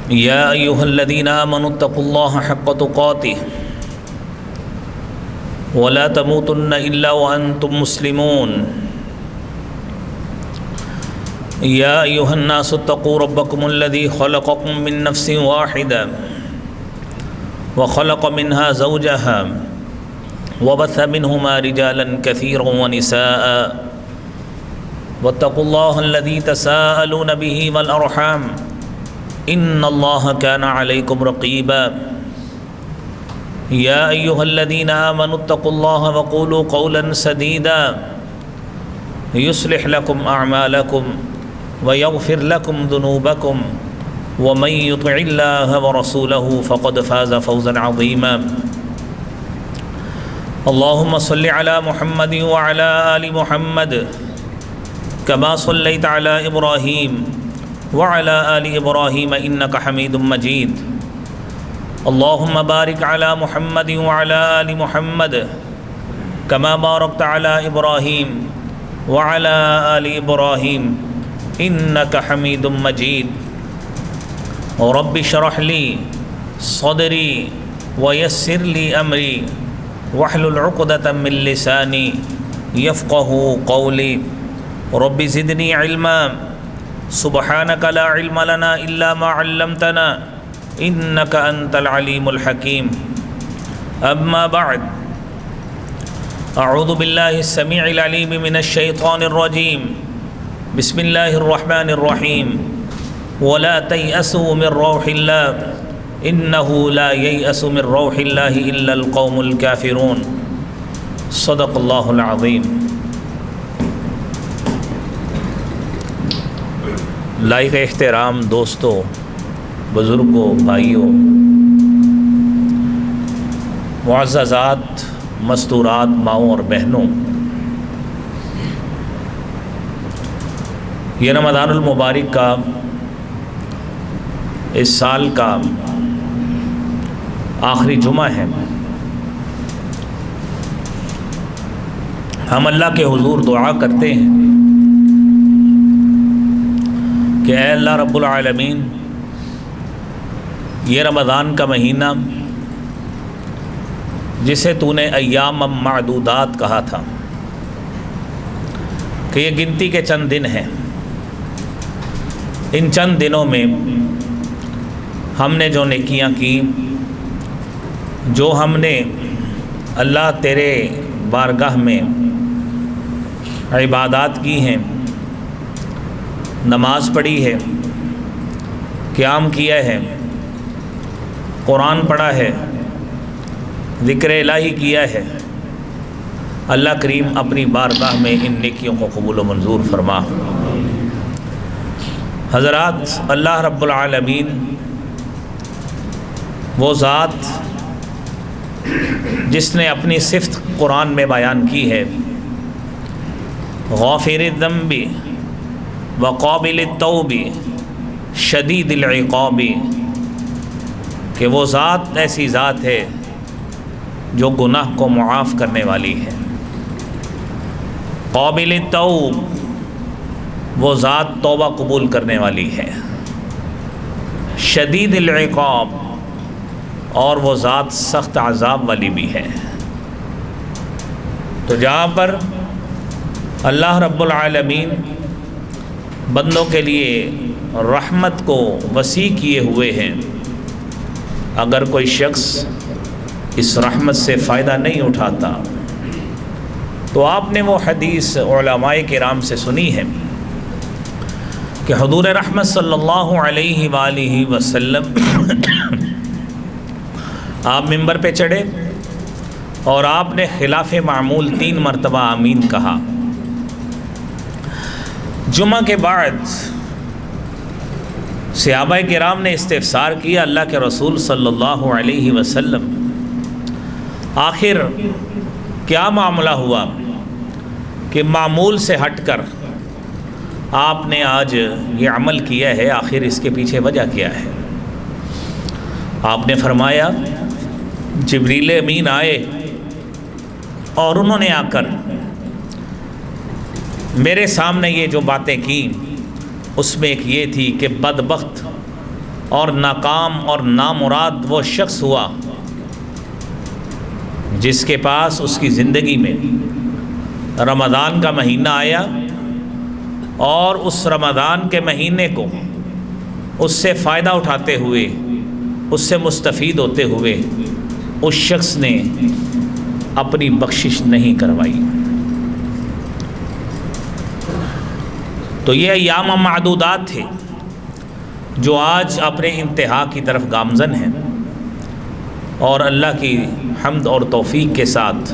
يا أيها الذين آمنوا اتقوا الله حق تقاته ولا تموتن إلا وأنتم مسلمون يا أيها الناس اتقوا ربكم الذي خلقكم من نفس واحدة وخلق منها زوجها وبث منهما رجالا كثيرا ونساء واتقوا الله الذي تساءلون به والأرحام إن الله كان عليكم رقيبا يا أيها الذين آمنوا اتقوا الله وقولوا قولا سديدا يصلح لكم أعمالكم ويغفر لكم ذنوبكم ومن يطع الله ورسوله فقد فاز فوزا عظيما اللهم صل على محمد وعلى آل محمد كما صليت على إبراهيم وعلى آل إبراهيم إنك حميد مجيد اللهم بارك على محمد وعلى آل محمد كما باركت على إبراهيم وعلى آل إبراهيم إنك حميد مجيد رب اشرح لي صدري ويسر لي أمري واحلل عقدة من لساني يفقه قولي رب زدني علما سبحانك لا علم لنا إلا ما علمتنا إنك أنت العليم الحكيم أما بعد أعوذ بالله السميع العليم من الشيطان الرجيم بسم الله الرحمن الرحيم ولا تيأسوا من روح الله إنه لا ييأس من روح الله إلا القوم الكافرون صدق الله العظيم۔ لائق احترام دوستوں، بزرگوں، بھائیوں، معززات، مستورات، ماؤں اور بہنوں، یہ رمضان المبارک کا اس سال کا آخری جمعہ ہے۔ ہم اللہ کے حضور دعا کرتے ہیں کہ اے اللہ رب العالمین، یہ رمضان کا مہینہ جسے تو نے ایام معدودات کہا تھا کہ یہ گنتی کے چند دن ہیں، ان چند دنوں میں ہم نے جو نیکیاں کی، جو ہم نے اللہ تیرے بارگاہ میں عبادات کی ہیں، نماز پڑھی ہے، قیام کیا ہے، قرآن پڑھا ہے، ذکر الہی کیا ہے، اللہ کریم اپنی بارگاہ میں ان نیکیوں کو قبول و منظور فرما۔ حضرات، اللہ رب العالمین وہ ذات جس نے اپنی صفت قرآن میں بیان کی ہے، غافر الذنب وقابل التوب شدید العقاب، کہ وہ ذات ایسی ذات ہے جو گناہ کو معاف کرنے والی ہے۔ قابل التوب، وہ ذات توبہ قبول کرنے والی ہے۔ شدید العقاب، اور وہ ذات سخت عذاب والی بھی ہے۔ تو جہاں پر اللہ رب العالمین بندوں کے لیے رحمت کو وسیع کیے ہوئے ہیں، اگر کوئی شخص اس رحمت سے فائدہ نہیں اٹھاتا تو آپ نے وہ حدیث علماء کرام سے سنی ہے کہ حضور رحمت صلی اللہ علیہ وآلہ وسلم آپ ممبر پہ چڑھے اور آپ نے خلاف معمول 3 مرتبہ آمین کہا۔ جمعہ کے بعد صحابہ کرام نے استفسار کیا، اللہ کے رسول صلی اللہ علیہ وسلم آخر کیا معاملہ ہوا کہ معمول سے ہٹ کر آپ نے آج یہ عمل کیا ہے، آخر اس کے پیچھے وجہ کیا ہے؟ آپ نے فرمایا جبریل امین آئے اور انہوں نے آ کر میرے سامنے یہ جو باتیں کی اس میں ایک یہ تھی کہ بدبخت اور ناکام اور نامراد وہ شخص ہوا جس کے پاس اس کی زندگی میں رمضان کا مہینہ آیا اور اس رمضان کے مہینے کو اس سے فائدہ اٹھاتے ہوئے، اس سے مستفید ہوتے ہوئے اس شخص نے اپنی بخشش نہیں کروائی۔ تو یہ ایام معدودات تھے جو آج اپنے انتہا کی طرف گامزن ہیں، اور اللہ کی حمد اور توفیق کے ساتھ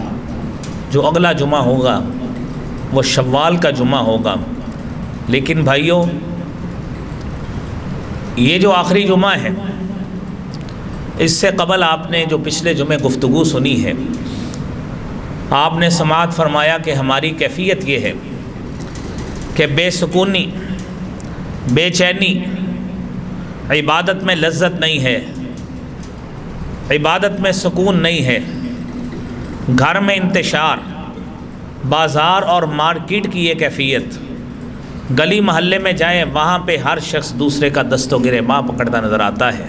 جو اگلا جمعہ ہوگا وہ شوال کا جمعہ ہوگا۔ لیکن بھائیوں، یہ جو آخری جمعہ ہے، اس سے قبل آپ نے جو پچھلے جمعے گفتگو سنی ہے، آپ نے سماعت فرمایا کہ ہماری کیفیت یہ ہے کہ بے سکونی، بے چینی، عبادت میں لذت نہیں ہے، عبادت میں سکون نہیں ہے، گھر میں انتشار، بازار اور مارکیٹ کی یہ کیفیت، گلی محلے میں جائیں وہاں پہ ہر شخص دوسرے کا دست و گریباں پکڑتا نظر آتا ہے۔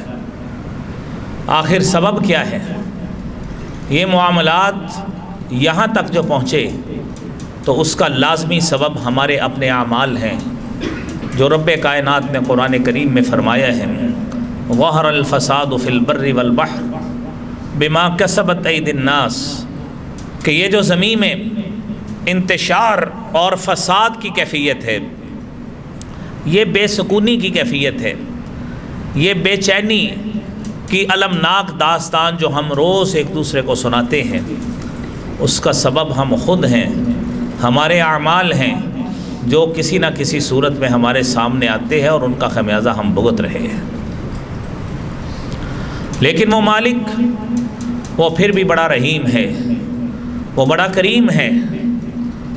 آخر سبب کیا ہے؟ یہ معاملات یہاں تک جو پہنچے تو اس کا لازمی سبب ہمارے اپنے اعمال ہیں، جو رب کائنات نے قرآن کریم میں فرمایا ہے، ظہر الفساد فی البر والبحر بما کسبت ایدی الناس، کہ یہ جو زمین میں انتشار اور فساد کی کیفیت ہے، یہ بے سکونی کی کیفیت ہے، یہ بے چینی کی المناک داستان جو ہم روز ایک دوسرے کو سناتے ہیں، اس کا سبب ہم خود ہیں، ہمارے اعمال ہیں جو کسی نہ کسی صورت میں ہمارے سامنے آتے ہیں اور ان کا خمیازہ ہم بھگت رہے ہیں۔ لیکن وہ مالک، وہ پھر بھی بڑا رحیم ہے، وہ بڑا کریم ہے،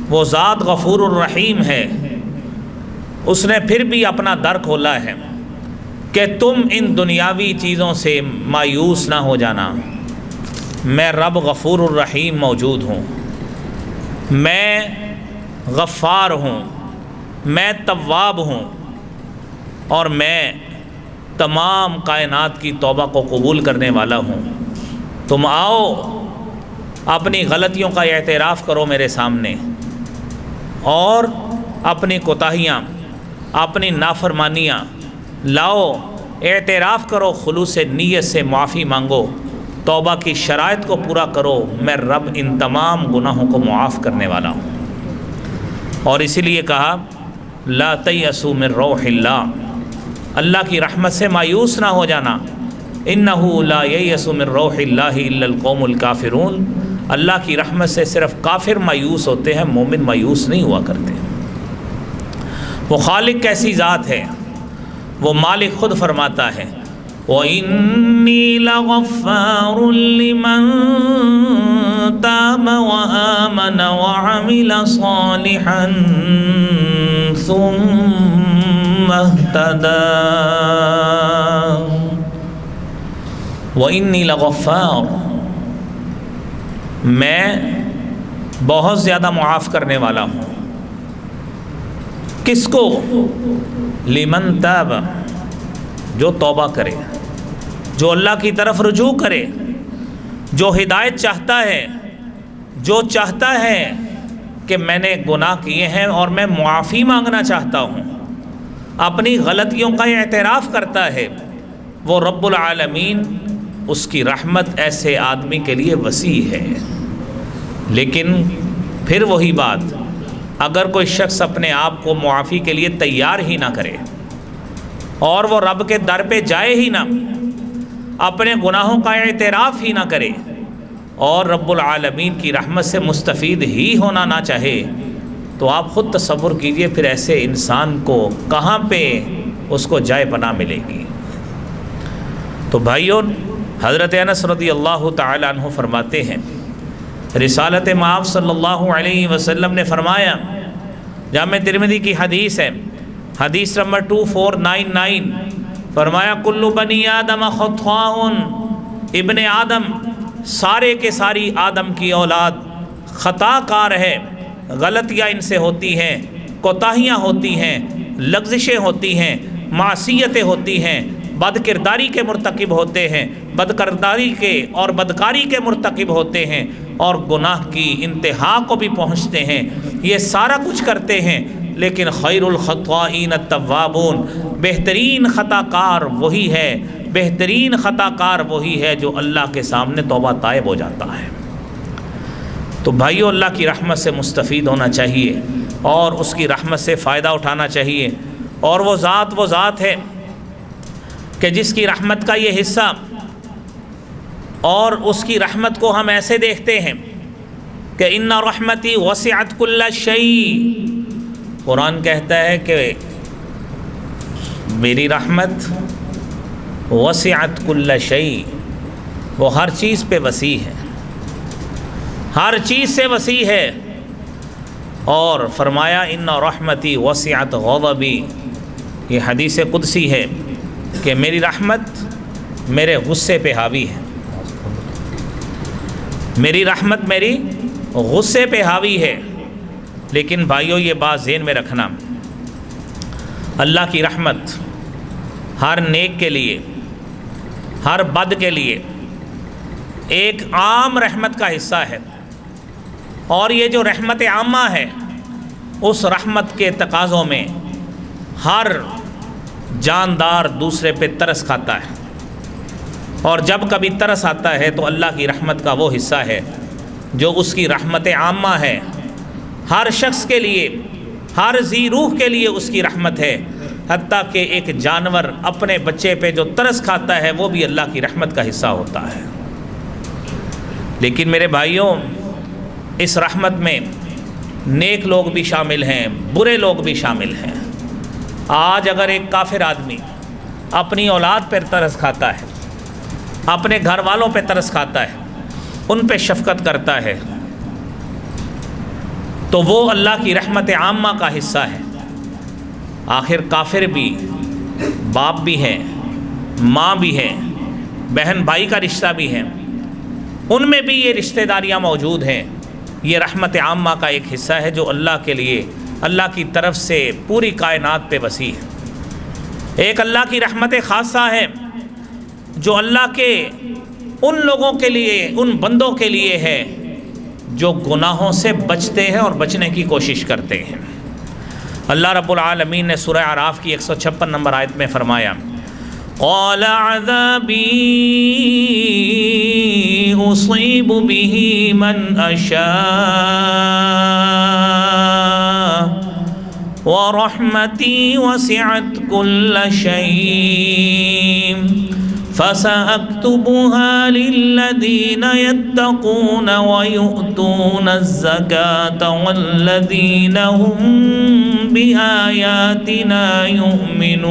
وہ ذات غفور الرحیم ہے۔ اس نے پھر بھی اپنا در کھولا ہے کہ تم ان دنیاوی چیزوں سے مایوس نہ ہو جانا، میں رب غفور الرحیم موجود ہوں، میں غفار ہوں، میں تواب ہوں، اور میں تمام کائنات کی توبہ کو قبول کرنے والا ہوں۔ تم آؤ، اپنی غلطیوں کا اعتراف کرو میرے سامنے، اور اپنی کوتاہیاں، اپنی نافرمانیاں لاؤ، اعتراف کرو، خلوص نیت سے معافی مانگو، توبہ کی شرائط کو پورا کرو، میں رب ان تمام گناہوں کو معاف کرنے والا ہوں۔ اور اسی لیے کہا لا تیأسوا من روح اللہ، اللہ کی رحمت سے مایوس نہ ہو جانا، انہ لا ییأس من روح اللہ الا القوم الکافرون، اللہ کی رحمت سے صرف کافر مایوس ہوتے ہیں، مومن مایوس نہیں ہوا کرتے۔ وہ خالق کیسی ذات ہے، وہ مالک خود فرماتا ہے وَإِنِّي لَغَفَّارٌ لِمَن تَابَ وَآمَنَ وَعَمِلَ صَالِحًا ثُمَّ اهْتَدَىٰ۔ وَإِنِّي لَغَفَّارٌ، میں بہت زیادہ معاف کرنے والا ہوں۔ کس کو؟ لمن تاب، جو توبہ کرے، جو اللہ کی طرف رجوع کرے، جو ہدایت چاہتا ہے، جو چاہتا ہے کہ میں نے گناہ کیے ہیں اور میں معافی مانگنا چاہتا ہوں، اپنی غلطیوں کا اعتراف کرتا ہے، وہ رب العالمین، اس کی رحمت ایسے آدمی کے لیے وسیع ہے۔ لیکن پھر وہی بات، اگر کوئی شخص اپنے آپ کو معافی کے لیے تیار ہی نہ کرے اور وہ رب کے در پہ جائے ہی نہ، اپنے گناہوں کا اعتراف ہی نہ کرے اور رب العالمین کی رحمت سے مستفید ہی ہونا نہ چاہے، تو آپ خود تصور کیجئے پھر ایسے انسان کو کہاں پہ اس کو جائے پناہ ملے گی۔ تو بھائیوں، حضرت انس رضی اللہ تعالی عنہ فرماتے ہیں، رسالت مآب صلی اللہ علیہ وسلم نے فرمایا، جامع ترمذی کی حدیث ہے، حدیث نمبر 2499، فرمایا کل بنی آدم خطاء، ابن آدم سارے کے ساری آدم کی اولاد خطا کار ہے، غلطیاں ان سے ہوتی ہیں، کوتاہیاں ہوتی ہیں، لغزشیں ہوتی ہیں، معصیتیں ہوتی ہیں، بد کرداری کے مرتکب ہوتے ہیں، بد کرداری کے اور بدکاری کے مرتکب ہوتے ہیں اور گناہ کی انتہا کو بھی پہنچتے ہیں، یہ سارا کچھ کرتے ہیں، لیکن خیر الخطائین التوابون، بہترین خطا کار وہی ہے، بہترین خطا کار وہی ہے جو اللہ کے سامنے توبہ طائب ہو جاتا ہے۔ تو بھائیو، اللہ کی رحمت سے مستفید ہونا چاہیے اور اس کی رحمت سے فائدہ اٹھانا چاہیے، اور وہ ذات ہے کہ جس کی رحمت کا یہ حصہ، اور اس کی رحمت کو ہم ایسے دیکھتے ہیں کہ ان رحمتی وسعت کل شیء، قرآن کہتا ہے کہ میری رحمت وسعت کل شیء، وہ ہر چیز پہ وسیع ہے، ہر چیز سے وسیع ہے، اور فرمایا ان رحمتی وسعت غضبی، یہ حدیث قدسی ہے کہ میری رحمت میرے غصے پہ حاوی ہے، میری رحمت میری غصے پہ حاوی ہے۔ لیکن بھائیو، یہ بات ذہن میں رکھنا، اللہ کی رحمت ہر نیک کے لیے، ہر بد کے لیے ایک عام رحمت کا حصہ ہے، اور یہ جو رحمت عامہ ہے، اس رحمت کے تقاضوں میں ہر جاندار دوسرے پہ ترس کھاتا ہے، اور جب کبھی ترس آتا ہے تو اللہ کی رحمت کا وہ حصہ ہے جو اس کی رحمت عامہ ہے، ہر شخص کے لیے، ہر ذی روح کے لیے اس کی رحمت ہے، حتیٰ کہ ایک جانور اپنے بچے پہ جو ترس کھاتا ہے وہ بھی اللہ کی رحمت کا حصہ ہوتا ہے۔ لیکن میرے بھائیوں، اس رحمت میں نیک لوگ بھی شامل ہیں، برے لوگ بھی شامل ہیں۔ آج اگر ایک کافر آدمی اپنی اولاد پر ترس کھاتا ہے، اپنے گھر والوں پہ ترس کھاتا ہے، ان پہ شفقت کرتا ہے، تو وہ اللہ کی رحمت عامہ کا حصہ ہے۔ آخر کافر بھی باپ بھی ہیں، ماں بھی ہیں، بہن بھائی کا رشتہ بھی ہے، ان میں بھی یہ رشتہ داریاں موجود ہیں۔ یہ رحمت عامہ کا ایک حصہ ہے جو اللہ کے لیے، اللہ کی طرف سے پوری کائنات پہ وسیع ہے۔ ایک اللہ کی رحمت خاصہ ہے جو اللہ کے ان لوگوں کے لیے، ان بندوں کے لیے ہے جو گناہوں سے بچتے ہیں اور بچنے کی کوشش کرتے ہیں۔ اللہ رب العالمین نے سورہ اعراف کی 156 نمبر آیت میں فرمایا، قال عذابی اصیب به من اشاء ورحمتی وسعت کل شیء فَسَأَكْتُبُهَا لِلَّذِينَ يَتَّقُونَ وَيُؤْتُونَ الزَّكَاةَ وَالَّذِينَ هُمْ بِآيَاتِنَا يُؤْمِنُونَ۔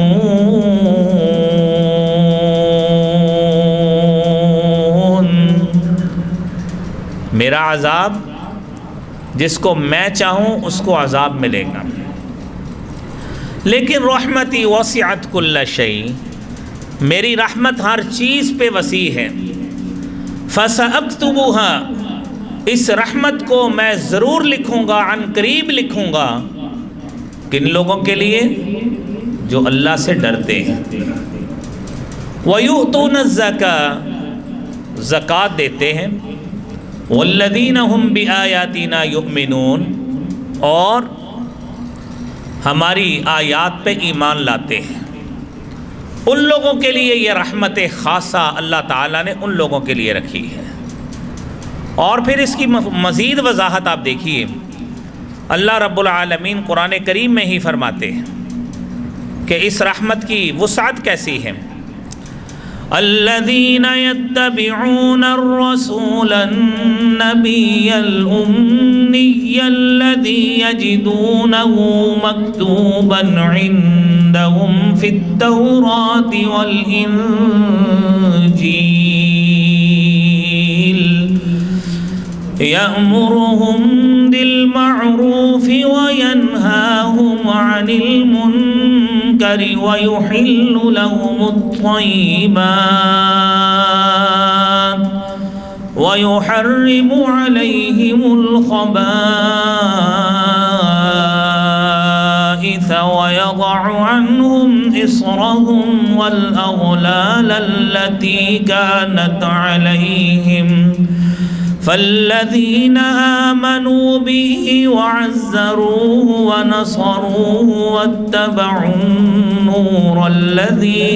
میرا عذاب، جس کو میں چاہوں اس کو عذاب ملے گا، لیکن رحمتی وسعت کل شیء، میری رحمت ہر چیز پہ وسیع ہے۔ فَسَأَكْتُبُهَا، اس رحمت کو میں ضرور لکھوں گا، عن قریب لکھوں گا۔ کن لوگوں کے لیے؟ جو اللہ سے ڈرتے ہیں۔ وَيُؤْتُونَ الزَّكَاةَ، زکوٰۃ دیتے ہیں۔ وَالَّذِينَ هُمْ بِآيَاتِنَا يُؤْمِنُونَ، اور ہماری آیات پہ ایمان لاتے ہیں۔ ان لوگوں کے لیے یہ رحمت خاصہ اللہ تعالیٰ نے ان لوگوں کے لیے رکھی ہے۔ اور پھر اس کی مزید وضاحت آپ دیکھیے، اللہ رب العالمین قرآن کریم میں ہی فرماتے ہیں کہ اس رحمت کی وسعت کیسی ہے۔ الذین یتبعون الرسول النبی الأمی الذی یجدونہ مکتوبا عندهم فی التوراۃ والانجیل یأمرهم بالمعروف وینہاهم عن المنکر ویحل لهم الطیبات ویحرم علیہم الخبائث الخبائث ويضع عنهم إصرهم والأغلال التي كانت عليهم فالذين آمنوا به وعزروه ونصروه واتبعوا النور الذي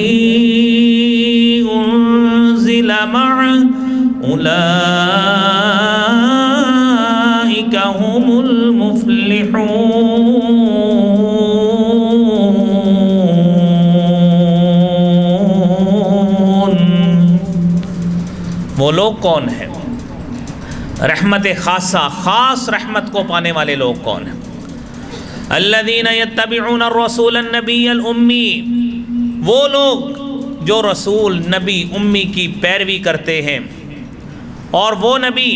أنزل معه أولئك هم المفلحون۔ وہ لوگ کون ہیں؟ رحمت خاصہ، خاص رحمت کو پانے والے لوگ کون ہیں؟ الذین یتبعون الرسول النبی الامی، وہ لوگ جو رسول نبی امی کی پیروی کرتے ہیں، اور وہ نبی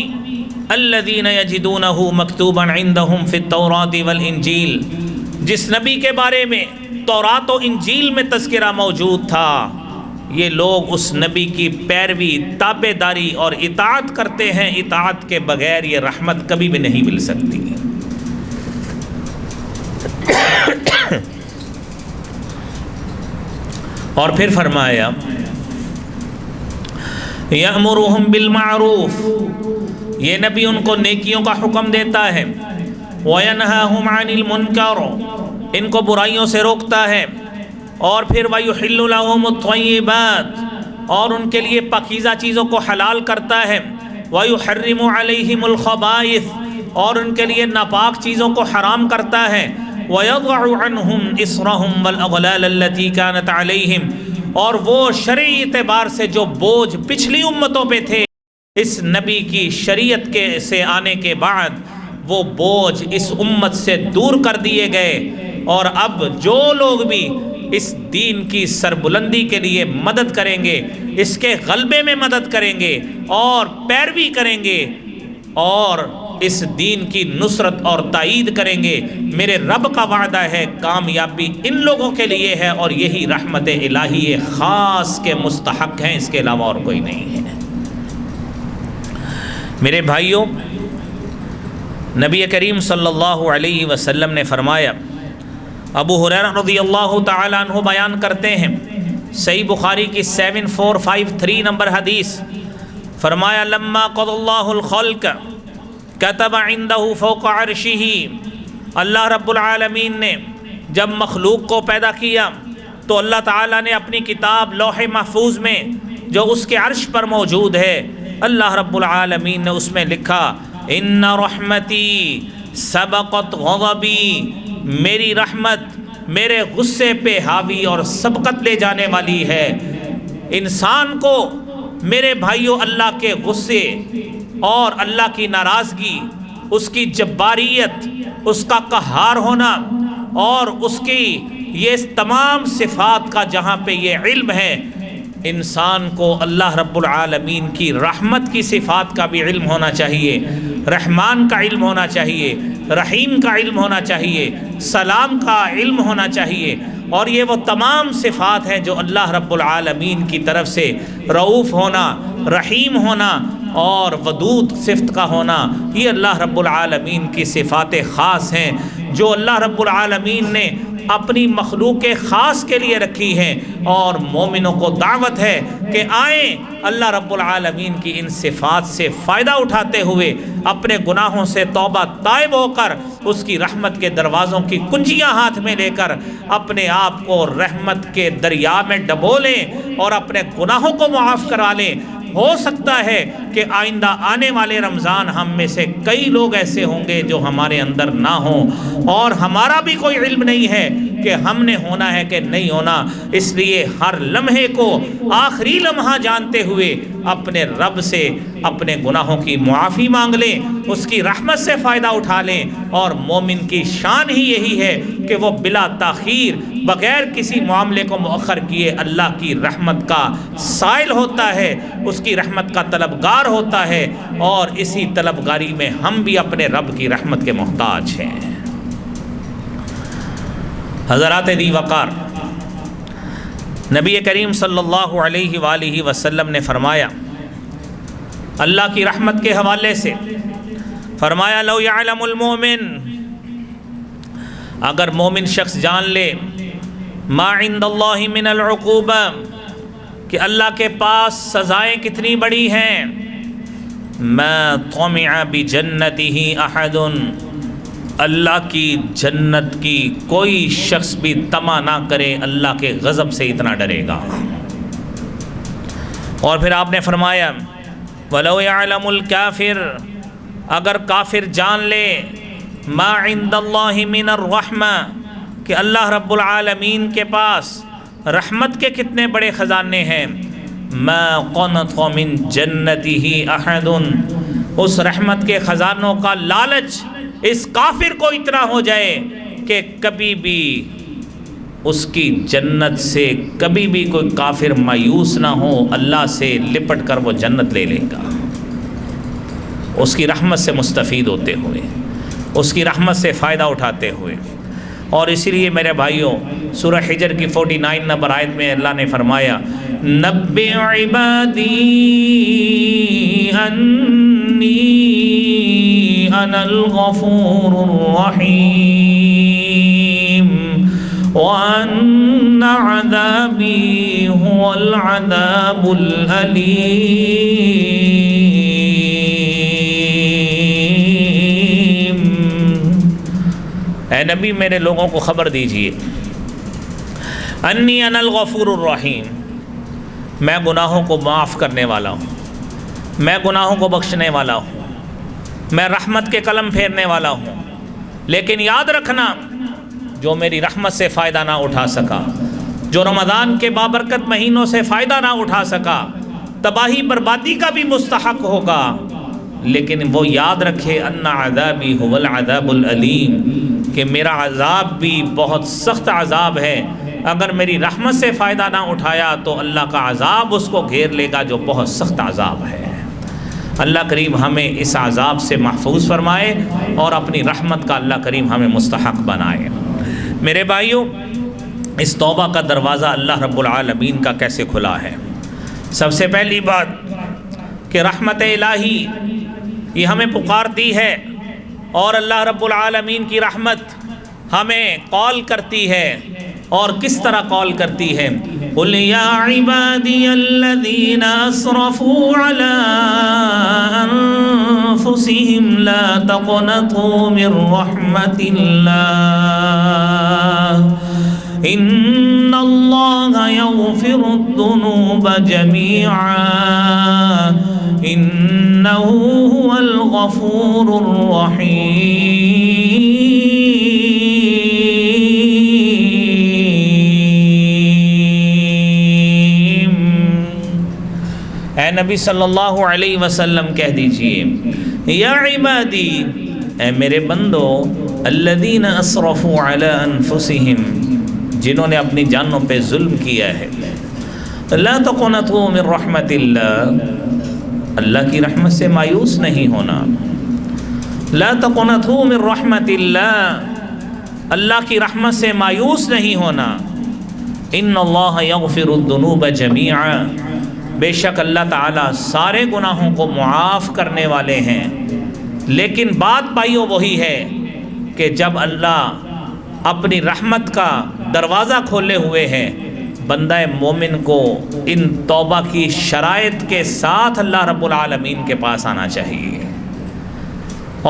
الذین یجدونہ مکتوبا عندہم فی التوراۃ والانجیل، جس نبی کے بارے میں تورات و انجیل میں تذکرہ موجود تھا، یہ لوگ اس نبی کی پیروی، تابع داری اور اطاعت کرتے ہیں۔ اطاعت کے بغیر یہ رحمت کبھی بھی نہیں مل سکتی۔ اور پھر فرمایا یأمرہم بالمعروف، یہ نبی ان کو نیکیوں کا حکم دیتا ہے، وینہاہم عن المنکر، ان کو برائیوں سے روکتا ہے، اور پھر وَيُحِلُّ لَهُمُ الطَّيِّبَاتِ، اور ان کے لیے پاکیزہ چیزوں کو حلال کرتا ہے، وَيُحَرِّمُ عَلَيْهِمُ الْخَبَائِثِ، اور ان کے لیے ناپاک چیزوں کو حرام کرتا ہے، وَيَضَعُ عَنْهُمْ إِصْرَهُمْ وَالْأَغْلَالَ الَّتِي كَانَتْ عَلَيْهِمْ، اور وہ شرعی اعتبار سے جو بوجھ پچھلی امتوں پہ تھے، اس نبی کی شریعت سے آنے کے بعد وہ بوجھ اس امت سے دور کر دیے گئے، اور اب جو لوگ بھی اس دین کی سربلندی کے لیے مدد کریں گے، اس کے غلبے میں مدد کریں گے اور پیروی کریں گے اور اس دین کی نصرت اور تائید کریں گے، میرے رب کا وعدہ ہے کامیابی ان لوگوں کے لیے ہے، اور یہی رحمت الہی خاص کے مستحق ہیں، اس کے علاوہ اور کوئی نہیں ہے۔ میرے بھائیوں، نبی کریم صلی اللہ علیہ وسلم نے فرمایا، ابو ہریرہ رضی اللہ تعالیٰ عنہ بیان کرتے ہیں، صحیح بخاری کی 7453 نمبر حدیث، فرمایا لما قضى اللہ الخلق كتب عنده فوق عرشہ، اللہ رب العالمین نے جب مخلوق کو پیدا کیا تو اللہ تعالیٰ نے اپنی کتاب لوح محفوظ میں جو اس کے عرش پر موجود ہے، اللہ رب العالمین نے اس میں لکھا ان رحمتی سبقت غضبی، میری رحمت میرے غصے پہ حاوی اور سبقت لے جانے والی ہے۔ انسان کو میرے بھائیوں اللہ کے غصے اور اللہ کی ناراضگی، اس کی جباریت، اس کا قہار ہونا اور اس کی یہ تمام صفات کا جہاں پہ یہ علم ہے، انسان کو اللہ رب العالمین کی رحمت کی صفات کا بھی علم ہونا چاہیے، رحمان کا علم ہونا چاہیے، رحیم کا علم ہونا چاہیے، سلام کا علم ہونا چاہیے، اور یہ وہ تمام صفات ہیں جو اللہ رب العالمین کی طرف سے رؤوف ہونا، رحیم ہونا اور ودود صفت کا ہونا، یہ اللہ رب العالمین کی صفات خاص ہیں جو اللہ رب العالمین نے اپنی مخلوق خاص کے لیے رکھی ہیں، اور مومنوں کو دعوت ہے کہ آئیں اللہ رب العالمین کی ان صفات سے فائدہ اٹھاتے ہوئے اپنے گناہوں سے توبہ تائب ہو کر اس کی رحمت کے دروازوں کی کنجیاں ہاتھ میں لے کر اپنے آپ کو رحمت کے دریا میں ڈبو لیں اور اپنے گناہوں کو معاف کرا لیں۔ ہو سکتا ہے کہ آئندہ آنے والے رمضان ہم میں سے کئی لوگ ایسے ہوں گے جو ہمارے اندر نہ ہوں، اور ہمارا بھی کوئی علم نہیں ہے کہ ہم نے ہونا ہے کہ نہیں ہونا، اس لیے ہر لمحے کو آخری لمحہ جانتے ہوئے اپنے رب سے اپنے گناہوں کی معافی مانگ لیں، اس کی رحمت سے فائدہ اٹھا لیں، اور مومن کی شان ہی یہی ہے کہ وہ بلا تاخیر بغیر کسی معاملے کو مؤخر کیے اللہ کی رحمت کا سائل ہوتا ہے، اس کی رحمت کا طلبگار ہوتا ہے، اور اسی طلبگاری میں ہم بھی اپنے رب کی رحمت کے محتاج ہیں۔ حضرات دی وقار، نبی کریم صلی اللہ علیہ وآلہ وسلم نے فرمایا اللہ کی رحمت کے حوالے سے، فرمایا لو یعلم المؤمن اگر مومن شخص جان لے ما عند اللہ من العقوبہ کہ اللہ کے پاس سزائیں کتنی بڑی ہیں، ما طمع بجنتہ احد، اللہ کی جنت کی کوئی شخص بھی طمع نہ کرے، اللہ کے غضب سے اتنا ڈرے گا۔ اور پھر آپ نے فرمایا وَلَوْ يَعْلَمُ الْكَافِرُ، اگر کافر جان لے ما عند اللہ من الرحمہ کہ اللہ رب العالمین کے پاس رحمت کے کتنے بڑے خزانے ہیں، ما قنط من جنتہ احد، اس رحمت کے خزانوں کا لالچ اس کافر کو اتنا ہو جائے کہ کبھی بھی اس کی جنت سے کبھی بھی کوئی کافر مایوس نہ ہو، اللہ سے لپٹ کر وہ جنت لے لے گا، اس کی رحمت سے مستفید ہوتے ہوئے، اس کی رحمت سے فائدہ اٹھاتے ہوئے۔ اور اسی لیے میرے بھائیوں سورہ حجر کی 49 نمبر آیت میں اللہ نے فرمایا نبئ عبادی انی انا الغفور الرحیم وان عذابی هو العذاب العلیم۔ اے نبی میرے لوگوں کو خبر دیجئے انی انا الغفور الرحیم، میں گناہوں کو معاف کرنے والا ہوں، میں گناہوں کو بخشنے والا ہوں، میں رحمت کے قلم پھیرنے والا ہوں۔ لیکن یاد رکھنا جو میری رحمت سے فائدہ نہ اٹھا سکا، جو رمضان کے بابرکت مہینوں سے فائدہ نہ اٹھا سکا، تباہی بربادی کا بھی مستحق ہوگا، لیکن وہ یاد رکھے ان عذابی هو العذاب العلیم، کہ میرا عذاب بھی بہت سخت عذاب ہے، اگر میری رحمت سے فائدہ نہ اٹھایا تو اللہ کا عذاب اس کو گھیر لے گا جو بہت سخت عذاب ہے۔ اللہ کریم ہمیں اس عذاب سے محفوظ فرمائے اور اپنی رحمت کا اللہ کریم ہمیں مستحق بنائے۔ میرے بھائیوں اس توبہ کا دروازہ اللہ رب العالمین کا کیسے کھلا ہے؟ سب سے پہلی بات کہ رحمت الہی یہ ہمیں پکارتی ہے اور اللہ رب العالمین کی رحمت ہمیں کال کرتی ہے، اور کس طرح کال کرتی ہے؟ قُلْ يَا عِبَادِيَ الَّذِينَ أَسْرَفُوا عَلَىٰ أَنفُسِهِمْ لَا تَقْنَطُوا مِن رَّحْمَةِ اللَّهِ إِنَّ اللَّهَ يَغْفِرُ الذُّنُوبَ جَمِيعًا إِنَّهُ هُوَ الْغَفُورُ الرحیم۔ اے نبی صلی اللہ علیہ وسلم کہہ دیجئے یا عبادی، اے میرے بندو، الذین اسرفوا علی انفسہم، جنہوں نے اپنی جانوں پہ ظلم کیا ہے، لا تقنطوا من رحمت اللہ، اللہ کی رحمت سے مایوس نہیں ہونا، لا تقنطوا من رحمت اللہ، اللہ کی رحمت سے مایوس نہیں ہونا، ان اللہ یغفر الذنوب جميعا، بے شک اللہ تعالیٰ سارے گناہوں کو معاف کرنے والے ہیں۔ لیکن بات بھائیو وہی ہے کہ جب اللہ اپنی رحمت کا دروازہ کھولے ہوئے ہے، بندہ مومن کو ان توبہ کی شرائط کے ساتھ اللہ رب العالمین کے پاس آنا چاہیے۔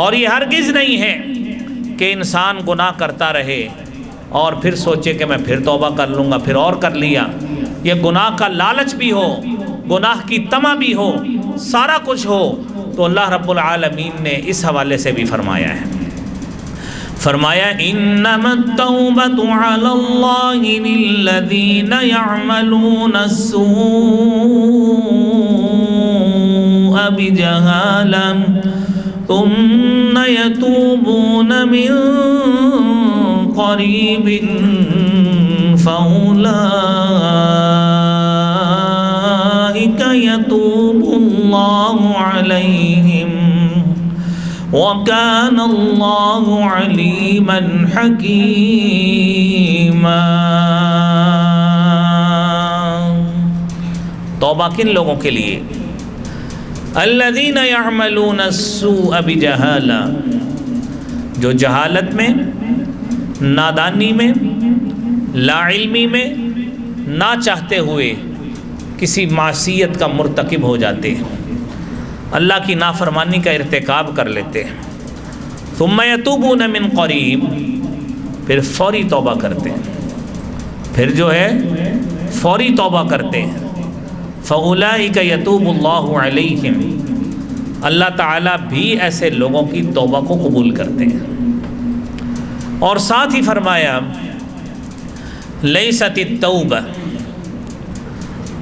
اور یہ ہرگز نہیں ہے کہ انسان گناہ کرتا رہے اور پھر سوچے کہ میں پھر توبہ کر لوں گا، پھر اور کر لیا۔ یہ گناہ کا لالچ بھی ہو، گناہ کی طمع بھی ہو، سارا کچھ ہو، تو اللہ رب العالمین نے اس حوالے سے بھی فرمایا ہے، فرمایا انما التوبۃ علی اللہ للذین یعملون السوء بجہالہ ثم یتوبون من قریب فاولئک یتوب اللہ علیہم وَكَانَ اللَّهُ عَلِيمًا حَكِيمًا۔ توبہ کن لوگوں کے لیے؟ الَّذِينَ يَعْمَلُونَ السُّوءَ بِجَهَالَةٍ، جو جہالت میں نادانی میں، لا علمی میں، نہ چاہتے ہوئے کسی معصیت کا مرتکب ہو جاتے ہیں، اللہ کی نافرمانی کا ارتکاب کر لیتے ہیں، ثم یتوبون من قریب، پھر فوری توبہ کرتے ہیں، پھر جو ہے فوری توبہ کرتے ہیں، فَأُولَٰئِكَ يَتُوبُ اللَّهُ عَلَيْهِمْ، اللہ تعالیٰ بھی ایسے لوگوں کی توبہ کو قبول کرتے ہیں۔ اور ساتھ ہی فرمایا لَيْسَتِ التَّوْبَةُ،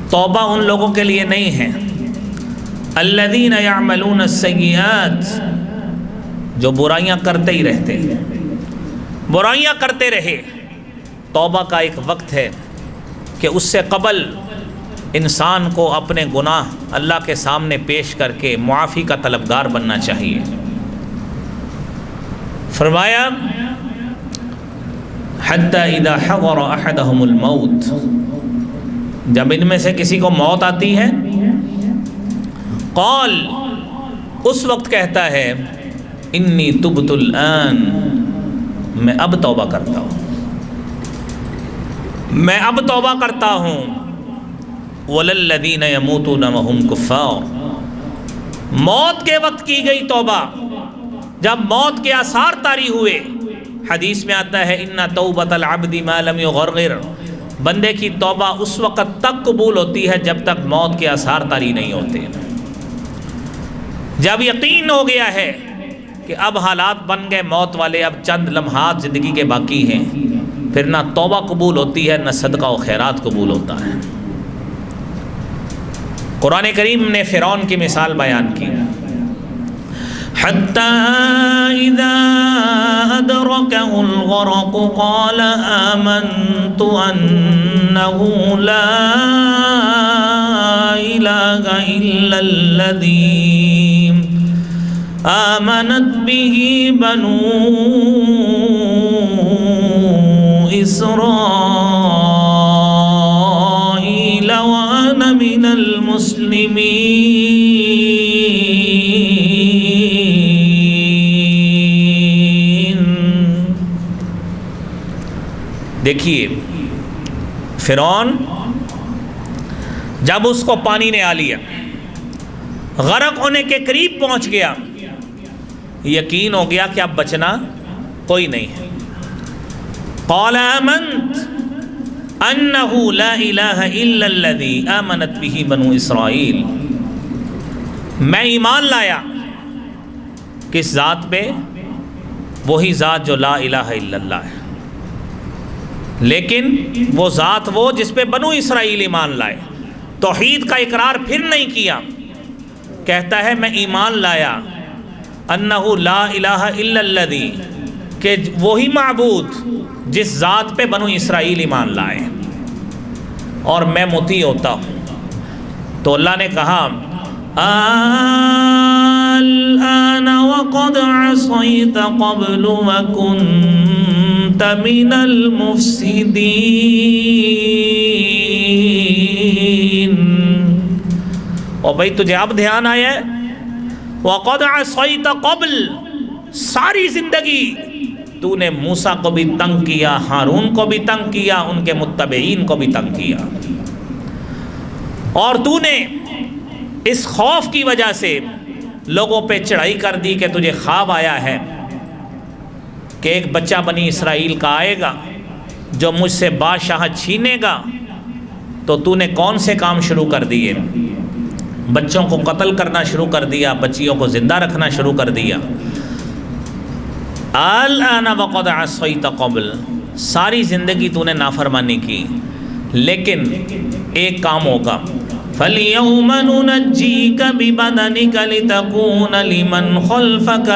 توبہ ان لوگوں کے لیے نہیں ہے، الَّذِينَ يَعْمَلُونَ السَّيِّئَاتِ، جو برائیاں کرتے ہی رہتے ہیں، برائیاں کرتے رہے۔ توبہ کا ایک وقت ہے کہ اس سے قبل انسان کو اپنے گناہ اللہ کے سامنے پیش کر کے معافی کا طلبگار بننا چاہیے۔ فرمایا حتی اذا حضر احدهم الموت، جب ان میں سے کسی کو موت آتی ہے، قال، اس وقت کہتا ہے، انی تبت الآن، میں اب توبہ کرتا ہوں، میں اب توبہ کرتا ہوں، وَلَلَّذِينَ يَمُوتُونَ وَهُمْ كُفَّارٌ، موت کے وقت کی گئی توبہ، جب موت کے آثار طاری ہوئے، حدیث میں آتا ہے اِنَّ تَوْبَةَ الْعَبْدِ مَا لَمْ يُغَرْغِرْ، بندے کی توبہ اس وقت تک قبول ہوتی ہے جب تک موت کے آثار طاری نہیں ہوتے۔ جب یقین ہو گیا ہے کہ اب حالات بن گئے موت والے، اب چند لمحات زندگی کے باقی ہیں، پھر نہ توبہ قبول ہوتی ہے، نہ صدقہ و خیرات قبول ہوتا ہے۔ قرآن کریم نے فرعون کی مثال بیان کی، حتی اذا ادرکہ الغرق قال آمنت انہ لا الہ الا الذی آمنت به بنو اسرائیل وانا من المسلمین۔ دیکھیے فرعون جب اس کو پانی نے آ لیا، غرق ہونے کے قریب پہنچ گیا، یقین ہو گیا کہ اب بچنا کوئی نہیں ہے، قال آمنت انہ لا الہ الا الذی آمنت به بنو اسرائیل، میں ایمان لایا کس ذات پہ؟ وہی ذات جو لا الہ الا اللہ ہے، لیکن وہ ذات وہ جس پہ بنو اسرائیل ایمان لائے، توحید کا اقرار پھر نہیں کیا، کہتا ہے میں ایمان لایا انہ لا الہ الا الذی، کہ وہی معبود جس ذات پہ بنو اسرائیل ایمان لائے، اور میں مطیع ہوتا ہوں۔ تو اللہ نے کہا الآن وقد عصیت قبل وکنت من المفسدین، اور بھائی تجھے اب دھیان آیا ہے، وقد عصیت قبل، ساری زندگی تو نے موسیٰ کو بھی تنگ کیا، ہارون کو بھی تنگ کیا، ان کے متبعین کو بھی تنگ کیا، اور تو نے اس خوف کی وجہ سے لوگوں پہ چڑھائی کر دی کہ تجھے خواب آیا ہے کہ ایک بچہ بنی اسرائیل کا آئے گا جو مجھ سے بادشاہ چھینے گا، تو تو نے کون سے کام شروع کر دیے؟ بچوں کو قتل کرنا شروع کر دیا، بچیوں کو زندہ رکھنا شروع کر دیا۔ الآن وقد عصیت قبل، ساری زندگی تو نے نافرمانی کی، لیکن ایک کام ہوگا، فَالْيَوْمَ نُنَجِّيكَ بِبَدَنِكَ لِتَكُونَ لِمَنْ خَلْفَكَ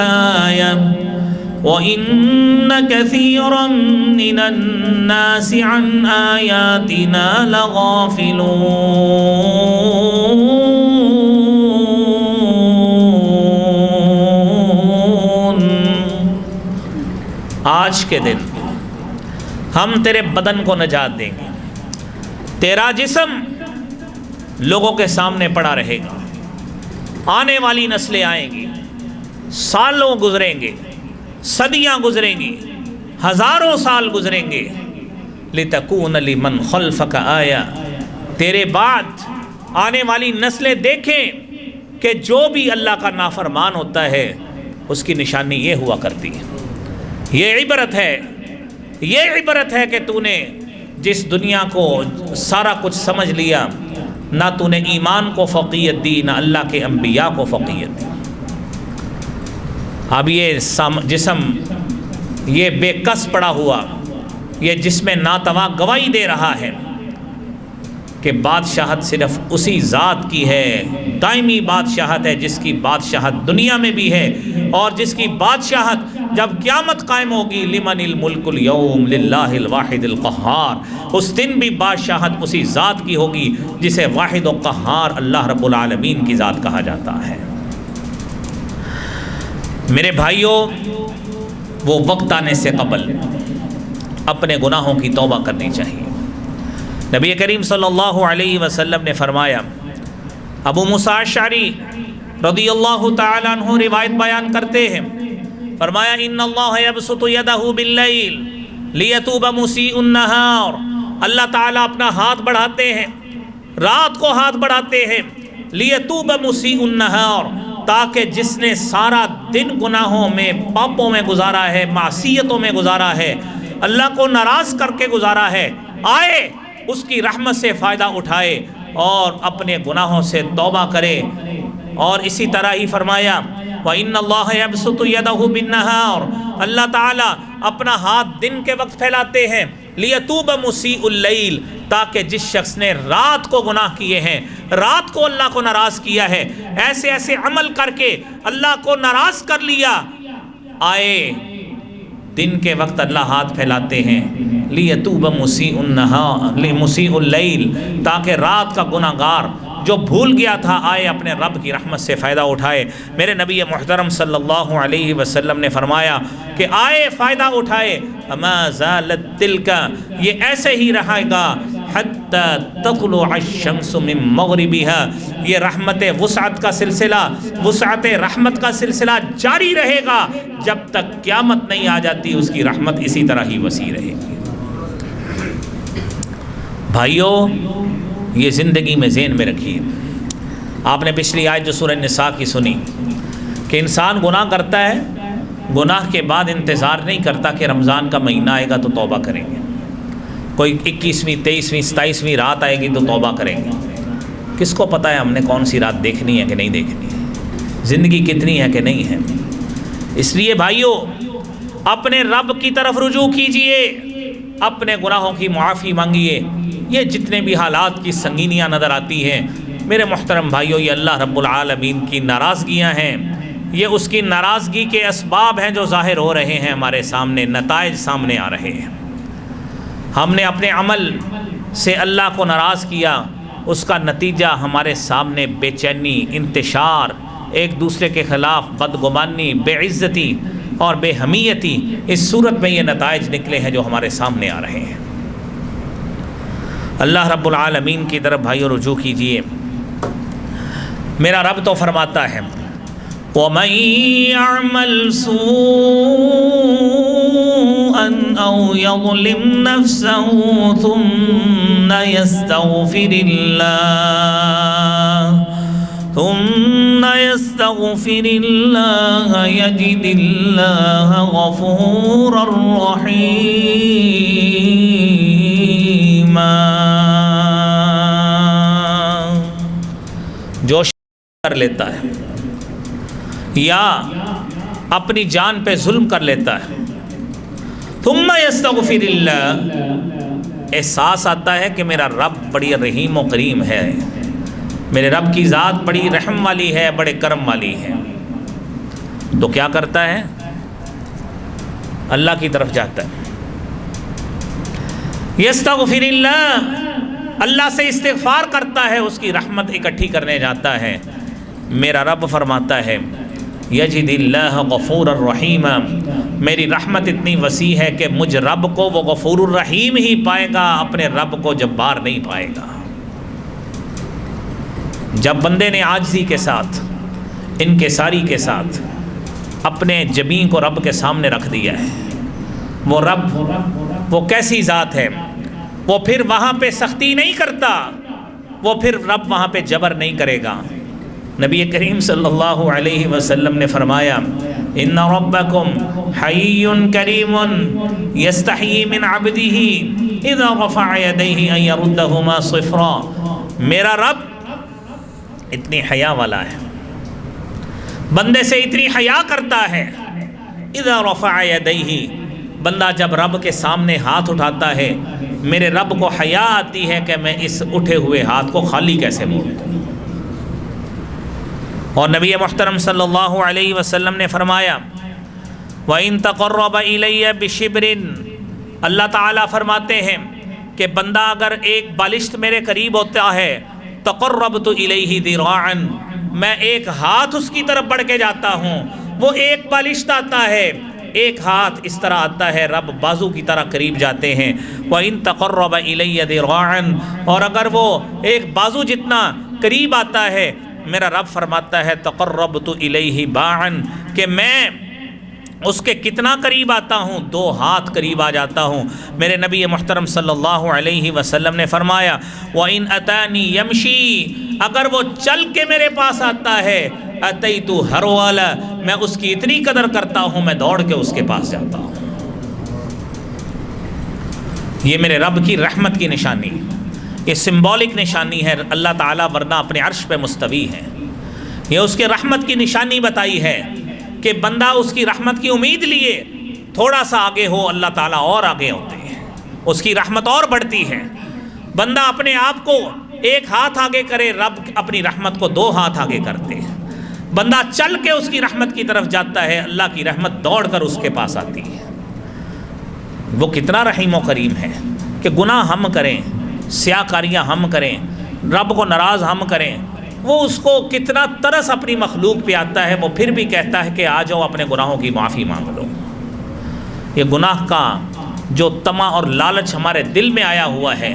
آيَةً وَإِنَّ كَثِيرًا مِّنَ النَّاسِ عَنْ آيَاتِنَا لَغَافِلُونَ۔ آج کے دن ہم تیرے بدن کو نجات دیں گے، تیرا جسم لوگوں کے سامنے پڑا رہے گا، آنے والی نسلیں آئیں گی، سالوں گزریں گے، صدیاں گزریں گی، ہزاروں سال گزریں گے، لِتَكُونَ لِمَنْ خَلْفَكَ آیَةً، تیرے بعد آنے والی نسلیں دیکھیں کہ جو بھی اللہ کا نافرمان ہوتا ہے اس کی نشانی یہ ہوا کرتی ہے۔ یہ عبرت ہے کہ تو نے جس دنیا کو سارا کچھ سمجھ لیا، نہ تو نے ایمان کو فوقیت دی، نہ اللہ کے انبیاء کو فوقیت دی۔ اب یہ جسم یہ بے کس پڑا ہوا، یہ جس میں ناتواں گواہی دے رہا ہے کہ بادشاہت صرف اسی ذات کی ہے، دائمی بادشاہت ہے جس کی بادشاہت دنیا میں بھی ہے، اور جس کی بادشاہت جب قیامت قائم ہوگی، لمن الملک اليوم للہ الواحد القہار، اس دن بھی بادشاہت اسی ذات کی ہوگی جسے واحد و قہار اللہ رب العالمین کی ذات کہا جاتا ہے۔ میرے بھائیوں، وہ وقت آنے سے قبل اپنے گناہوں کی توبہ کرنی چاہیے۔ نبی کریم صلی اللہ علیہ وسلم نے فرمایا، ابو موسیٰ اشعری رضی اللہ تعالیٰ عنہ روایت بیان کرتے ہیں، فرمایا ان اللہ یبسط یدہ باللیل لیتوب مسیء النہار، اللہ تعالیٰ اپنا ہاتھ بڑھاتے ہیں، رات کو ہاتھ بڑھاتے ہیں، لیتوب مسیء النہار، تاکہ جس نے سارا دن گناہوں میں، پاپوں میں گزارا ہے، معصیتوں میں گزارا ہے، اللہ کو ناراض کر کے گزارا ہے، آئے اس کی رحمت سے فائدہ اٹھائے اور اپنے گناہوں سے توبہ کرے۔ اور اسی طرح ہی فرمایا وَإِنَّ اللَّهَ يَبْسُطُ يَدَهُ بِالنَّهَارِ، اللہ تعالیٰ اپنا ہاتھ دن کے وقت پھیلاتے ہیں، لِيَتُوبَ مُسِيءُ اللَّيْلِ، تاکہ جس شخص نے رات کو گناہ کیے ہیں، رات کو اللہ کو ناراض کیا ہے، ایسے ایسے عمل کر کے اللہ کو ناراض کر لیا، آئے دن کے وقت اللہ ہاتھ پھیلاتے ہیں، لِيَتُوبَ مُسِيءُ النَّهَارِ لِمُسِيءُ اللَّيْلِ، تاکہ رات کا گناہ گار جو بھول گیا تھا آئے اپنے رب کی رحمت سے فائدہ اٹھائے۔ میرے نبی محترم صلی اللہ علیہ وسلم نے فرمایا کہ آئے فائدہ اٹھائے، اما زالت تلک، یہ ایسے ہی رہے گا حتی تطلع الشمس من مغربها، یہ رحمت وسعت کا سلسلہ، وسعت رحمت کا سلسلہ جاری رہے گا جب تک قیامت نہیں آ جاتی، اس کی رحمت اسی طرح ہی وسیع رہے گی۔ بھائیوں، یہ زندگی میں ذہن میں رکھیے۔ آپ نے پچھلی آیت جو سورہ نساء کی سنی کہ انسان گناہ کرتا ہے، گناہ کے بعد انتظار نہیں کرتا کہ رمضان کا مہینہ آئے گا تو توبہ کریں گے، کوئی 21ویں 23ویں 27ویں رات آئے گی تو توبہ کریں گے۔ کس کو پتہ ہے ہم نے کون سی رات دیکھنی ہے کہ نہیں دیکھنی ہے، زندگی کتنی ہے کہ نہیں ہے۔ اس لیے بھائیوں، اپنے رب کی طرف رجوع کیجئے، اپنے گناہوں کی معافی مانگیے۔ یہ جتنے بھی حالات کی سنگینیاں نظر آتی ہیں میرے محترم بھائیوں، یہ اللہ رب العالمین کی ناراضگیاں ہیں، یہ اس کی ناراضگی کے اسباب ہیں جو ظاہر ہو رہے ہیں ہمارے سامنے، نتائج سامنے آ رہے ہیں۔ ہم نے اپنے عمل سے اللہ کو ناراض کیا، اس کا نتیجہ ہمارے سامنے بے چینی، انتشار، ایک دوسرے کے خلاف بدگمانی، بے عزتی اور بے حمیتی، اس صورت میں یہ نتائج نکلے ہیں جو ہمارے سامنے آ رہے ہیں۔ اللہ رب العالمین کی طرف بھائیو رجوع کیجئے۔ میرا رب تو فرماتا ہے وَمَن يَعْمَلْ سُوءًا أَوْ يَظْلِمْ نَفْسَهُ ثُمَّ يَسْتَغْفِرِ اللَّهَ يَجِدِ اللَّهَ غَفُورًا رَحِيمًا، جو کر لیتا ہے یا اپنی جان پہ ظلم کر لیتا ہے، ثم یستغفر اللہ، احساس آتا ہے کہ میرا رب بڑی رحیم و کریم ہے، میرے رب کی ذات بڑی رحم والی ہے، بڑے کرم والی ہے، تو کیا کرتا ہے؟ اللہ کی طرف جاتا ہے، یستغفر اللہ، اللہ سے استغفار کرتا ہے، اس کی رحمت اکٹھی کرنے جاتا ہے۔ میرا رب فرماتا ہے یجد اللہ غفور الرحیم، میری رحمت اتنی وسیع ہے کہ مجھ رب کو وہ غفور الرحیم ہی پائے گا، اپنے رب کو جبار نہیں پائے گا۔ جب بندے نے عاجزی کے ساتھ، انکساری کے ساتھ اپنے جبین کو رب کے سامنے رکھ دیا ہے، وہ رب وہ کیسی ذات ہے؟ وہ پھر وہاں پہ سختی نہیں کرتا، وہ پھر رب وہاں پہ جبر نہیں کرے گا۔ نبی کریم صلی اللہ علیہ وسلم نے فرمایا ان ربکم حی کریم یستحیی من عبدہ اذا رفع یدیہ ان یردہما صفرا۔ میرا رب اتنی حیا والا ہے، بندے سے اتنی حیا کرتا ہے۔ اذا رفع یدیہ، بندہ جب رب کے سامنے ہاتھ اٹھاتا ہے میرے رب کو حیا آتی ہے کہ میں اس اٹھے ہوئے ہاتھ کو خالی کیسے موڑ دوں۔ اور نبی محترم صلی اللہ علیہ وسلم نے فرمایا وَإِن تَقَرَّبَ إِلَيَّ بِشِبْرٍ، اللہ تعالیٰ فرماتے ہیں کہ بندہ اگر ایک بالشت میرے قریب ہوتا ہے تَقَرَّبْتُ إِلَيْهِ ذِرَاعًا، میں ایک ہاتھ اس کی طرف بڑھ کے جاتا ہوں۔ وہ ایک بالشت آتا ہے، ایک ہاتھ اس طرح آتا ہے، رب بازو کی طرح قریب جاتے ہیں۔ وَإِن تَقَرَّبَ إِلَيَّ ذِرَاعًا، اور اگر وہ ایک بازو جتنا قریب آتا ہے میرا رب فرماتا ہے تقربت الیہ باعن، کہ میں اس کے کتنا قریب آتا ہوں، 2 ہاتھ قریب آ جاتا ہوں۔ میرے نبی محترم صلی اللہ علیہ وسلم نے فرمایا وَإِنْ أَتَانِي يَمْشِي، اگر وہ چل کے میرے پاس آتا ہے أَتَيْتُ هَرْوَلًا، میں اس کی اتنی قدر کرتا ہوں میں دوڑ کے اس کے پاس جاتا ہوں۔ یہ میرے رب کی رحمت کی نشانی، یہ سمبولک نشانی ہے۔ اللہ تعالیٰ ورنہ اپنے عرش پہ مستوی ہے، یہ اس کے رحمت کی نشانی بتائی ہے کہ بندہ اس کی رحمت کی امید لیے تھوڑا سا آگے ہو، اللہ تعالیٰ اور آگے ہوتے ہیں، اس کی رحمت اور بڑھتی ہے۔ بندہ اپنے آپ کو ایک ہاتھ آگے کرے، رب اپنی رحمت کو 2 ہاتھ آگے کرتے ہیں۔ بندہ چل کے اس کی رحمت کی طرف جاتا ہے، اللہ کی رحمت دوڑ کر اس کے پاس آتی ہے۔ وہ کتنا رحیم و کریم ہے کہ گناہ ہم کریں، سیاہ کاریاں ہم کریں، رب کو ناراض ہم کریں، وہ اس کو کتنا ترس اپنی مخلوق پہ آتا ہے، وہ پھر بھی کہتا ہے کہ آ جاؤ اپنے گناہوں کی معافی مانگ لو۔ یہ گناہ کا جو طمع اور لالچ ہمارے دل میں آیا ہوا ہے،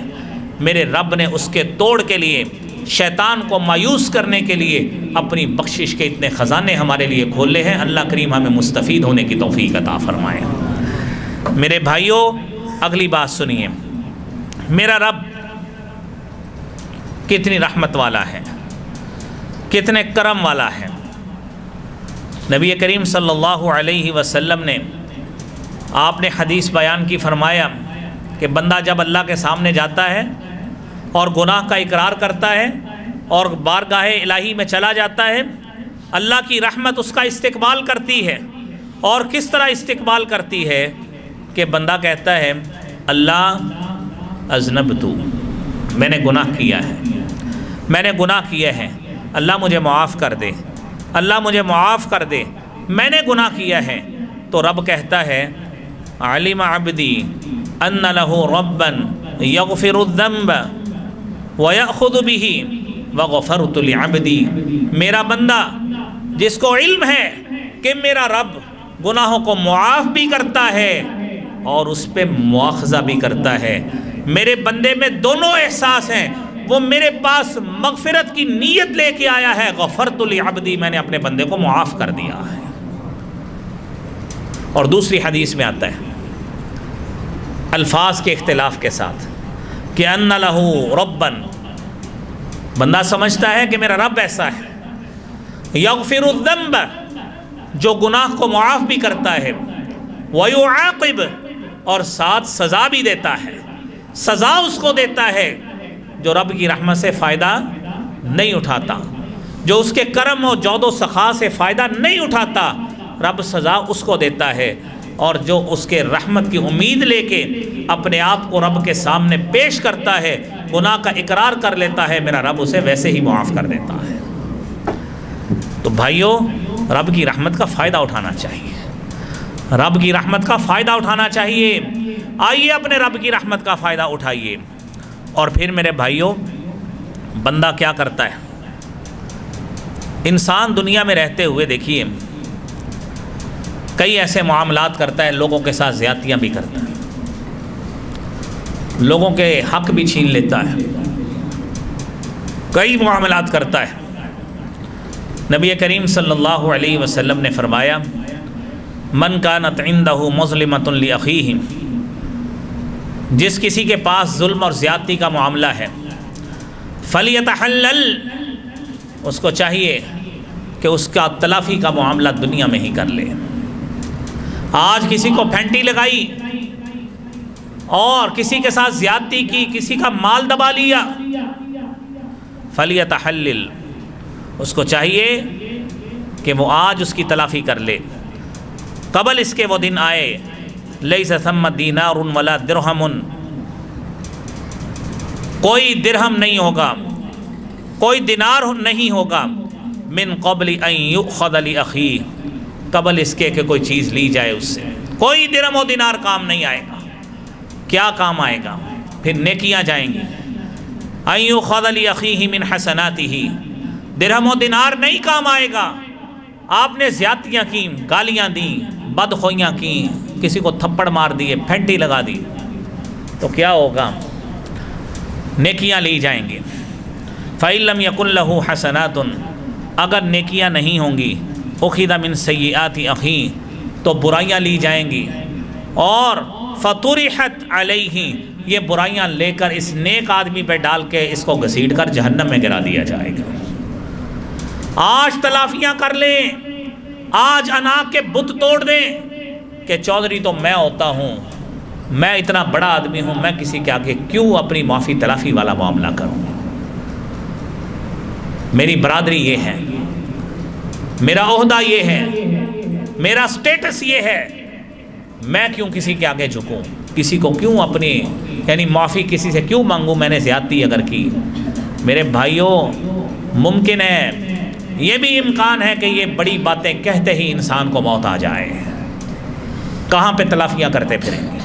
میرے رب نے اس کے توڑ کے لیے، شیطان کو مایوس کرنے کے لیے اپنی بخشش کے اتنے خزانے ہمارے لیے کھولے ہیں۔ اللہ کریم ہمیں مستفید ہونے کی توفیق عطا فرمائے۔ میرے بھائیوں، اگلی بات سنیے، میرا رب کتنی رحمت والا ہے، کتنے کرم والا ہے۔ نبی کریم صلی اللہ علیہ وسلم نے، آپ نے حدیث بیان کی، فرمایا کہ بندہ جب اللہ کے سامنے جاتا ہے اور گناہ کا اقرار کرتا ہے اور بارگاہ الہی میں چلا جاتا ہے، اللہ کی رحمت اس کا استقبال کرتی ہے۔ اور کس طرح استقبال کرتی ہے کہ بندہ کہتا ہے اللہ اذنبت، میں نے گناہ کیا ہے، میں نے گناہ کیا ہے، اللہ مجھے معاف کر دے، اللہ مجھے معاف کر دے، میں نے گناہ کیا ہے۔ تو رب کہتا ہے علم عبدی ان لہ ربا یغفر الذنب ویأخذ بہ وغفرت لعبدی، میرا بندہ جس کو علم ہے کہ میرا رب گناہوں کو معاف بھی کرتا ہے اور اس پہ مواخذہ بھی کرتا ہے، میرے بندے میں دونوں احساس ہیں، وہ میرے پاس مغفرت کی نیت لے کے آیا ہے، غفرت لعبدی، میں نے اپنے بندے کو معاف کر دیا ہے۔ اور دوسری حدیث میں آتا ہے الفاظ کے اختلاف کے ساتھ کہ ان لہ ربن، بندہ سمجھتا ہے کہ میرا رب ایسا ہے، یغفر الذنب، جو گناہ کو معاف بھی کرتا ہے، ویعاقب، اور ساتھ سزا بھی دیتا ہے، سزا اس کو دیتا ہے جو رب کی رحمت سے فائدہ نہیں اٹھاتا، جو اس کے کرم و جود و سخا سے فائدہ نہیں اٹھاتا، رب سزا اس کو دیتا ہے۔ اور جو اس کے رحمت کی امید لے کے اپنے آپ کو رب کے سامنے پیش کرتا ہے، گناہ کا اقرار کر لیتا ہے، میرا رب اسے ویسے ہی معاف کر دیتا ہے۔ تو بھائیوں، رب کی رحمت کا فائدہ اٹھانا چاہیے، رب کی رحمت کا فائدہ اٹھانا چاہیے۔ آئیے اپنے رب کی رحمت کا فائدہ اٹھائیے۔ اور پھر میرے بھائیوں، بندہ کیا کرتا ہے؟ انسان دنیا میں رہتے ہوئے دیکھیے کئی ایسے معاملات کرتا ہے، لوگوں کے ساتھ زیادتیاں بھی کرتا ہے، لوگوں کے حق بھی چھین لیتا ہے، کئی معاملات کرتا ہے۔ نبی کریم صلی اللہ علیہ وسلم نے فرمایا من کانت عندہ مظلمۃ لاخیہ، جس کسی کے پاس ظلم اور زیادتی کا معاملہ ہے، فلیتحلل، اس کو چاہیے کہ اس کا تلافی کا معاملہ دنیا میں ہی کر لے۔ آج کسی کو پھینٹی لگائی اور کسی کے ساتھ زیادتی کی، کسی کا مال دبا لیا، فلیتحلل، اس کو چاہیے کہ وہ آج اس کی تلافی کر لے، قبل اس کے وہ دن آئے لیس ثم دینار ولا درہم، کوئی درہم نہیں ہوگا، کوئی دینار نہیں ہوگا، من قبل ان یؤخذ لاخیہ، قبل اس کے کہ کوئی چیز لی جائے اس سے، کوئی درہم و دینار کام نہیں آئے گا۔ کیا کام آئے گا؟ پھر نیکیاں جائیں گی۔ ان یؤخذ لاخیہ من حسناتہ، درہم و دینار نہیں کام آئے گا۔ آپ نے زیادتیاں کی، گالیاں دیں، بدخوئیاں کی، کسی کو تھپڑ مار دیے، پھینٹی لگا دی، تو کیا ہوگا؟ نیکیاں لی جائیں گی۔ فَإِن لَّمْ يَكُن لَّهُ حَسَنَاتٌ، اگر نیکیاں نہیں ہوں گی، أُخِذَ مِن سَيِّئَاتِ أَخِيهِ، تو برائیاں لی جائیں گی، اور فَطُرِحَتْ عَلَيْهِ، یہ برائیاں لے کر اس نیک آدمی پہ ڈال کے اس کو گھسیٹ کر جہنم میں گرا دیا جائے گا۔ آج تلافیاں کر لیں، آج انا کے بت توڑ دیں کہ چودھری تو میں ہوتا ہوں، میں اتنا بڑا آدمی ہوں، میں کسی کے آگے کیوں اپنی معافی تلافی والا معاملہ کروں؟ میری برادری یہ ہے، میرا عہدہ یہ ہے، میرا سٹیٹس یہ ہے، میں کیوں کسی کے آگے جھکوں؟ کسی کو کیوں اپنی یعنی معافی کسی سے کیوں مانگوں میں نے زیادتی اگر کی؟ میرے بھائیوں، ممکن ہے، یہ بھی امکان ہے کہ یہ بڑی باتیں کہتے ہی انسان کو موت آ جائے۔ کہاں پہ تلافیاں کرتے پھریں گے؟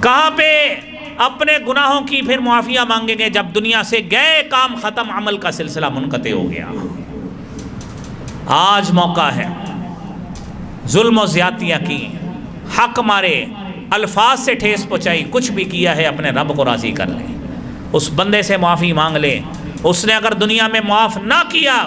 کہاں پہ اپنے گناہوں کی پھر معافیاں مانگیں گے جب دنیا سے گئے، کام ختم، عمل کا سلسلہ منقطع ہو گیا۔ آج موقع ہے، ظلم و زیادتیاں کی، حق مارے، الفاظ سے ٹھیس پہنچائی، کچھ بھی کیا ہے، اپنے رب کو راضی کر لیں، اس بندے سے معافی مانگ لیں۔ اس نے اگر دنیا میں معاف نہ کیا،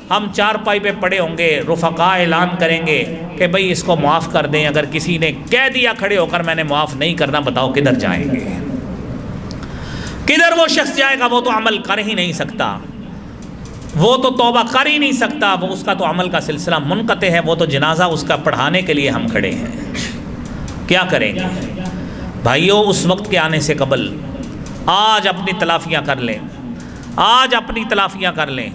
ہم چارپائی پہ پڑے ہوں گے، رفقا اعلان کریں گے کہ بھئی اس کو معاف کر دیں۔ اگر کسی نے کہہ دیا کھڑے ہو کر میں نے معاف نہیں کرنا، بتاؤ کدھر جائیں گے؟ کدھر وہ شخص جائے گا؟ وہ تو عمل کر ہی نہیں سکتا، وہ تو توبہ کر ہی نہیں سکتا، وہ اس کا تو عمل کا سلسلہ منقطع ہے، وہ تو جنازہ اس کا پڑھانے کے لیے ہم کھڑے ہیں۔ کیا کریں گے؟ بھائیوں، اس وقت کے آنے سے قبل آج اپنی تلافیاں کر لیں، آج اپنی تلافیاں کر لیں۔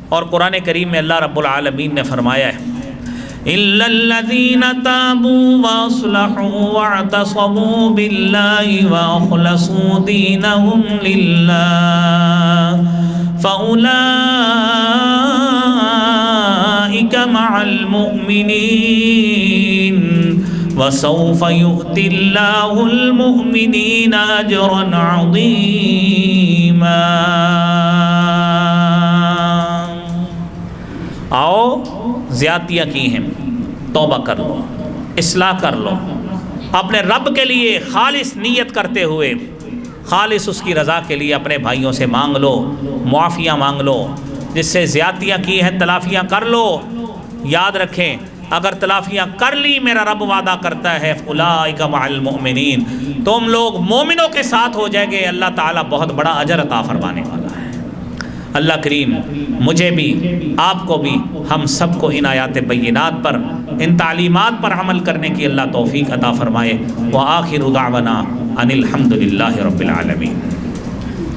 اور قرآن کریم میں اللہ رب العالمین نے فرمایا ہے إِلَّا الَّذِينَ تَابُوا وَأَصْلَحُوا وَاعْتَصَمُوا بِاللَّهِ وَأَخْلَصُوا دِينَهُمْ لِلَّهِ فَأُولَٰئِكَ مَعَ الْمُؤْمِنِينَ وَسَوْفَ يُؤْتِ اللَّهُ الْمُؤْمِنِينَ أَجْرًا عَظِيمًا۔ آؤ، زیادتیاں کی ہیں، توبہ کر لو، اصلاح کر لو، اپنے رب کے لیے خالص نیت کرتے ہوئے، خالص اس کی رضا کے لیے اپنے بھائیوں سے مانگ لو، معافیاں مانگ لو۔ جس سے زیادتیاں کی ہیں تلافیاں کر لو۔ یاد رکھیں، اگر تلافیاں کر لی، میرا رب وعدہ کرتا ہے اولئک مع المؤمنین، تم لوگ مومنوں کے ساتھ ہو جائے گے، اللہ تعالیٰ بہت بڑا اجر عطا فرمانے والا ہے۔ اللہ کریم مجھے بھی، آپ کو بھی، ہم سب کو ان آیات بینات پر، ان تعلیمات پر عمل کرنے کی اللہ توفیق عطا فرمائے۔ وآخر دعوانا ان الحمد للہ رب العالمین۔